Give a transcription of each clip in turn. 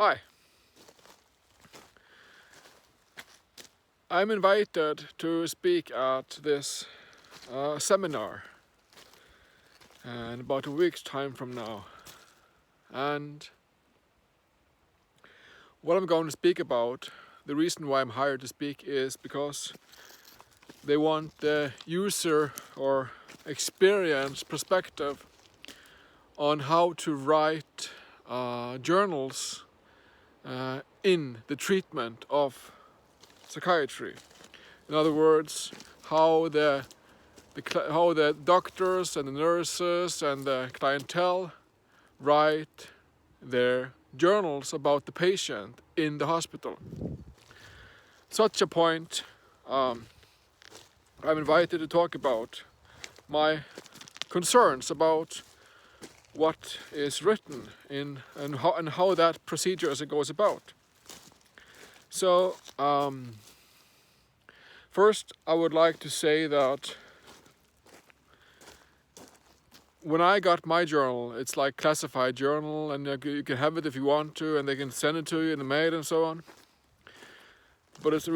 Hi. I'm invited to speak at this seminar in about a week's time from now. And what I'm going to speak about, the reason why I'm hired to speak is because they want the user or experience perspective on how to write journals in the treatment of psychiatry. In other words, how the doctors and the nurses and the clientele write their journals about the patient in the hospital. Such a point, I'm invited to talk about my concerns about what is written in and how that procedure as it goes about. So first I would like to say that when I got my journal, it's like classified journal, and you can have it if you want to, and they can send it to you in the mail and so on. But it's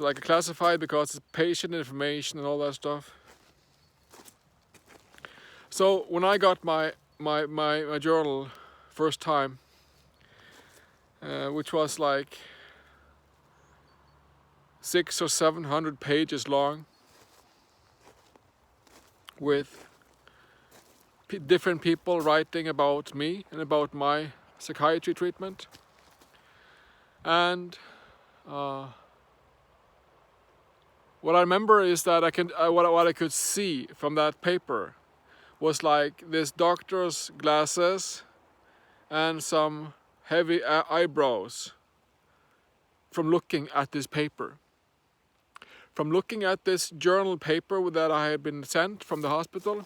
like a classified because it's patient information and all that stuff. So when I got my journal first time, which was like 600 or 700 pages long, with different people writing about me and about my psychiatry treatment. And what I remember is that what I could see from that paper was like this doctor's glasses and some heavy eyebrows from looking at this paper. From looking at this journal paper that I had been sent from the hospital,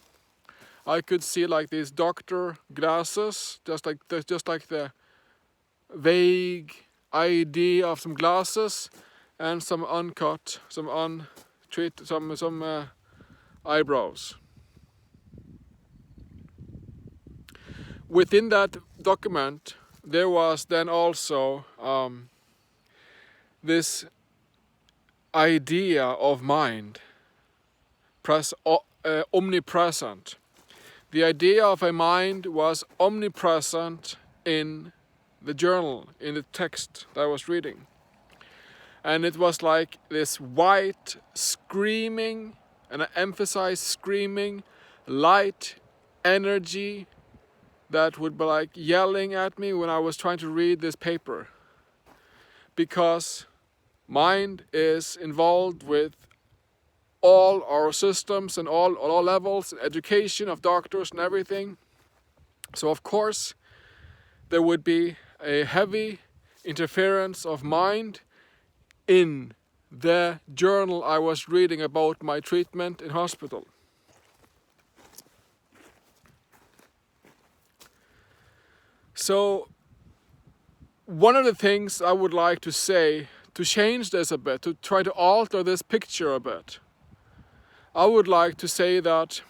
I could see like these doctor glasses, just like the vague idea of some glasses and some uncut, some eyebrows. Within that document, there was then also this idea of mind omnipresent. The idea of a mind was omnipresent in the journal, in the text that I was reading. And it was like this white, screaming, and I emphasize screaming, light energy that would be like yelling at me when I was trying to read this paper. Because mind is involved with all our systems and all levels, education of doctors and everything. So of course there would be a heavy interference of mind in the journal I was reading about my treatment in hospital. So one of the things I would like to say to change this a bit, to try to alter this picture a bit, I would like to say that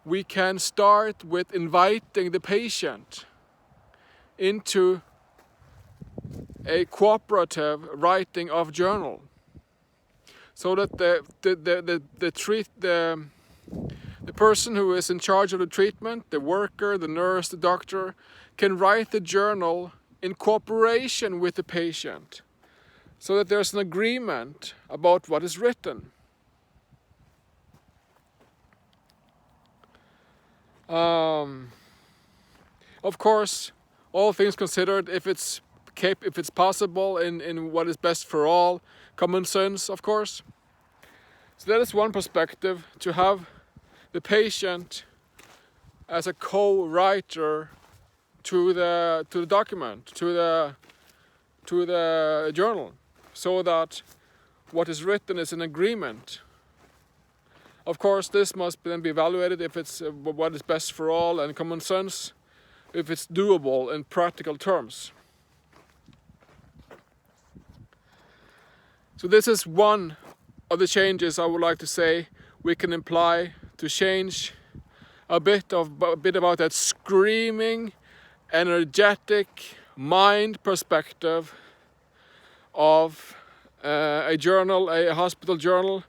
we can start with inviting the patient into a cooperative writing of journal, so that the person who is in charge of the treatment, the worker, the nurse, the doctor, can write the journal in cooperation with the patient, so that there's an agreement about what is written. Of course, all things considered, if it's possible in what is best for all, common sense, of course. So that is one perspective, to have the patient as a co-writer to the document, to the journal, so that what is written is an agreement. Of course, this must then be evaluated if it's what is best for all and common sense, if it's doable in practical terms. So this is one of the changes I would like to say we can apply to change a bit about that screaming, energetic, mind perspective of a journal, a hospital journal,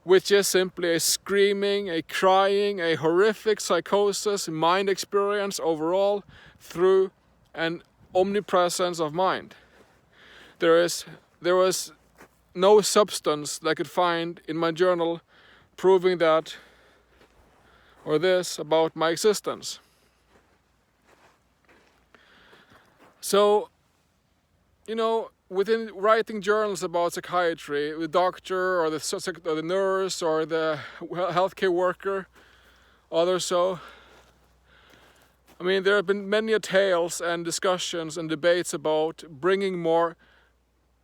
which is simply a screaming, a crying, a horrific psychosis, mind experience overall through an omnipresence of mind. There was no substance that I could find in my journal proving that or this about my existence. So, within writing journals about psychiatry, the doctor or the nurse or the healthcare worker, others so, there have been many tales and discussions and debates about bringing more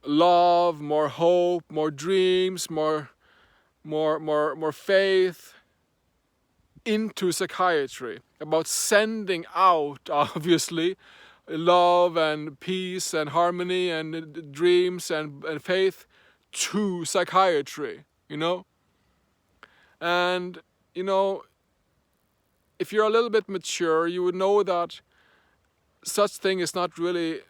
love, more hope, more dreams, more faith into psychiatry, about sending out, obviously, love and peace and harmony and dreams and faith to psychiatry, And, if you're a little bit mature, you would know that such thing is not really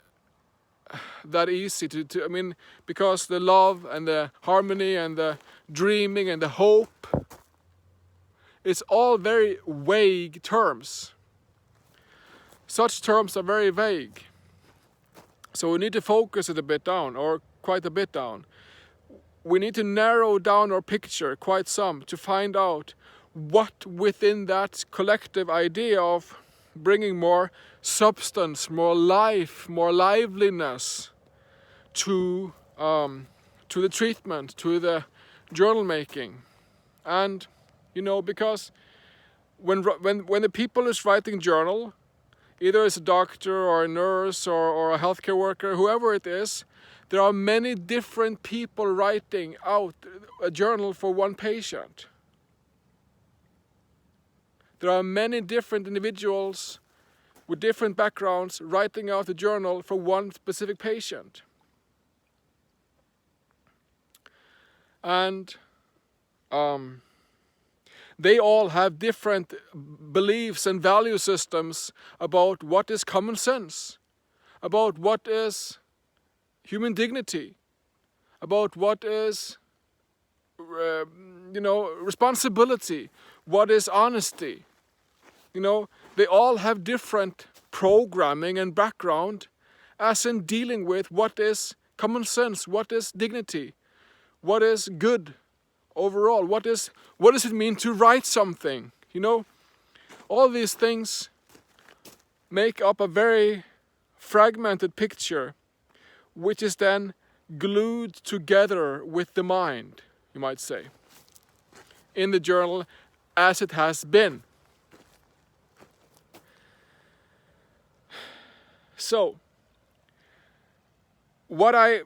that easy to because the love and the harmony and the dreaming and the hope, it's all very vague terms. Such terms are very vague. So we need to focus it a bit down, or quite a bit down. We need to narrow down our picture quite some to find out what within that collective idea of bringing more substance, more life, more liveliness to the treatment, to the journal making. And, because when the people is writing journal, either as a doctor or a nurse or a healthcare worker, whoever it is, there are many different people writing out a journal for one patient. There are many different individuals with different backgrounds writing out a journal for one specific patient. And they all have different beliefs and value systems about what is common sense, about what is human dignity, about what is responsibility, what is honesty. They all have different programming and background as in dealing with what is common sense, what is dignity, what is good overall, what does it mean to write something. All these things make up a very fragmented picture, which is then glued together with the mind, you might say, in the journal as it has been. So, what I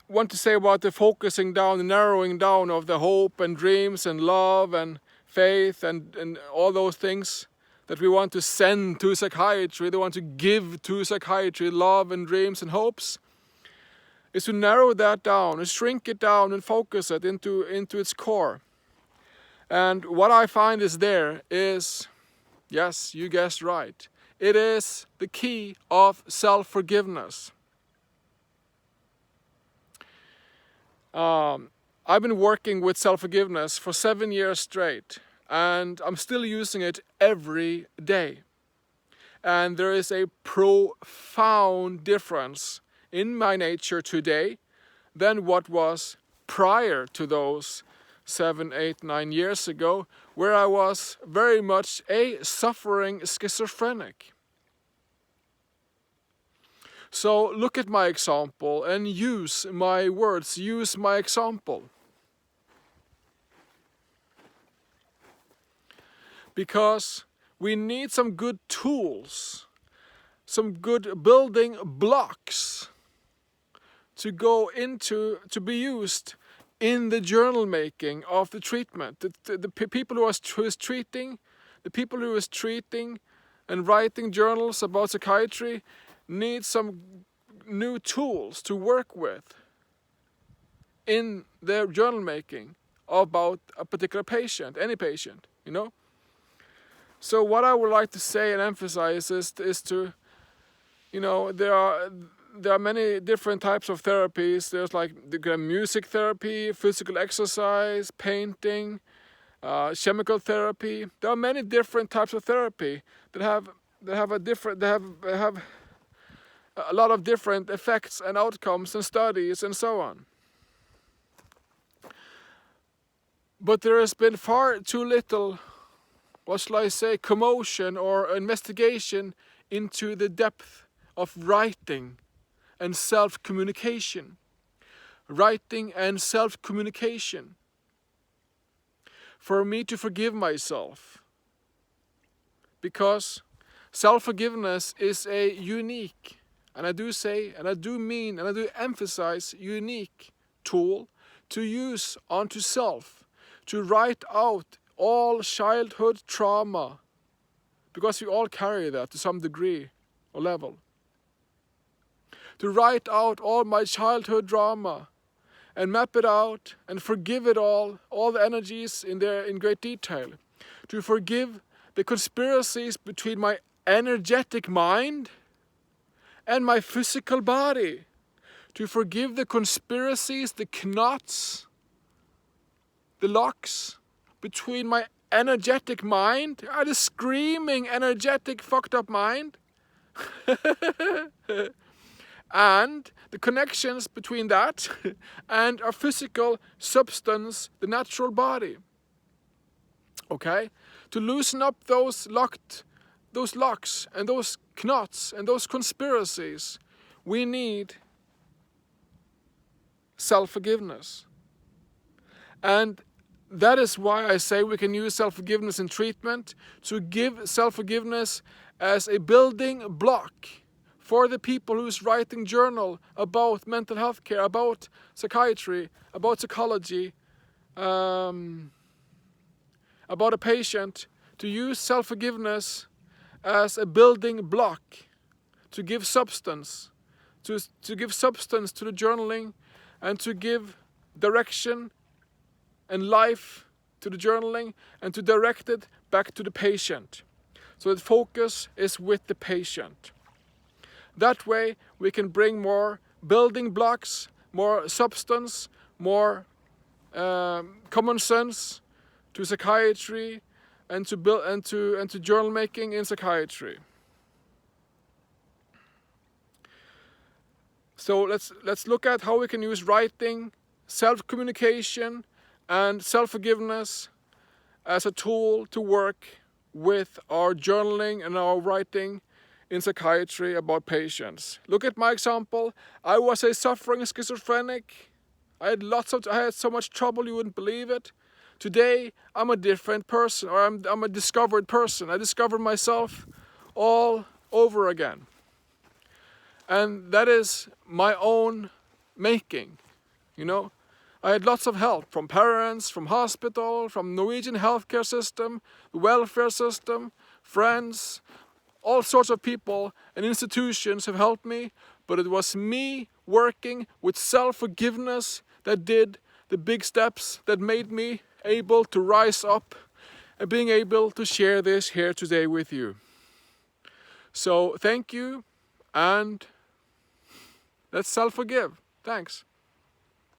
want to say about the focusing down, the narrowing down of the hope and dreams and love and faith and all those things that we want to send to psychiatry, they want to give to psychiatry, love and dreams and hopes, is to narrow that down and shrink it down and focus it into its core. And what I find is, yes, you guessed right, it is the key of self-forgiveness. I've been working with self-forgiveness for 7 years straight, and I'm still using it every day. And there is a profound difference in my nature today than what was prior to those 7, 8, 9 years ago, where I was very much a suffering schizophrenic. So look at my example and use my words, use my example. Because we need some good tools, some good building blocks to be used in the journal making of the treatment. The people who is treating, the people who is treating and writing journals about psychiatry need some new tools to work with in their journal making about a particular patient, any patient, So what I would like to say and emphasize is to you know, there are many different types of therapies. There's like the music therapy, physical exercise, painting, chemical therapy. There are many different types of therapy that have a lot of different effects and outcomes and studies and so on. But there has been far too little, what shall I say, commotion or investigation into the depth of writing and self-communication. Writing and self-communication. For me to forgive myself. Because self-forgiveness is a unique, and I do say, and I do mean, and I do emphasize, unique tool to use onto self. To write out all childhood trauma. Because we all carry that to some degree or level. To write out all my childhood drama and map it out and forgive it all the energies in great detail. To forgive the conspiracies between my energetic mind and my physical body. To forgive the conspiracies, the knots, the locks between my energetic mind, the screaming, energetic, fucked up mind, and the connections between that and our physical substance, the natural body. Okay? To loosen up those locks and those knots and those conspiracies, we need self-forgiveness. And that is why I say we can use self-forgiveness in treatment, to give self-forgiveness as a building block for the people who's writing journal about mental health care, about psychiatry, about psychology, about a patient, to use self-forgiveness as a building block, to give substance, to give substance to the journaling, and to give direction and life to the journaling, and to direct it back to the patient. So the focus is with the patient. That way we can bring more building blocks, more substance, more common sense to psychiatry and to journal making in psychiatry. So let's look at how we can use writing, self-communication, and self-forgiveness as a tool to work with our journaling and our writing in psychiatry about patients. Look at my example. I was a suffering schizophrenic. I had so much trouble you wouldn't believe it. Today I'm a different person, or I'm a discovered person. I discovered myself all over again. And that is my own making, you know. I had lots of help from parents, from hospital, from Norwegian healthcare system, the welfare system, friends, all sorts of people and institutions have helped me, but it was me working with self-forgiveness that did the big steps that made me able to rise up and being able to share this here today with you. So thank you, and let's self-forgive. Thanks.